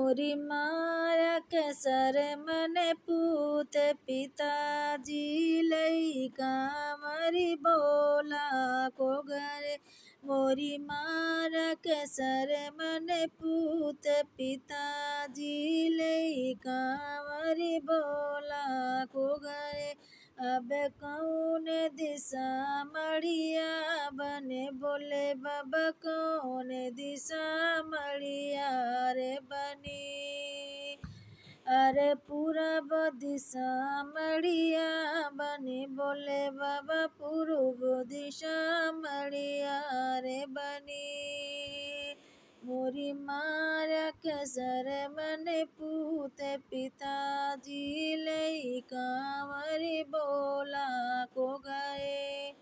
मोरी माया के सर मने पूत पिताजी लइका मरी बोला को घरे। मोरी माया के सर मने पूत पिताजी लइका मरी बोला को घरे। अब कौन दिशा मड़िया बने बोले बाबा कौन दिशा मड़िया रे बनी। अरे पूरब दिशा मड़िया बनी बोले बाबा पूर्व दिशा मड़िया रे बनी। मोरी माया के सर मने पूत पिताजी लइका मरी बोला को घरे।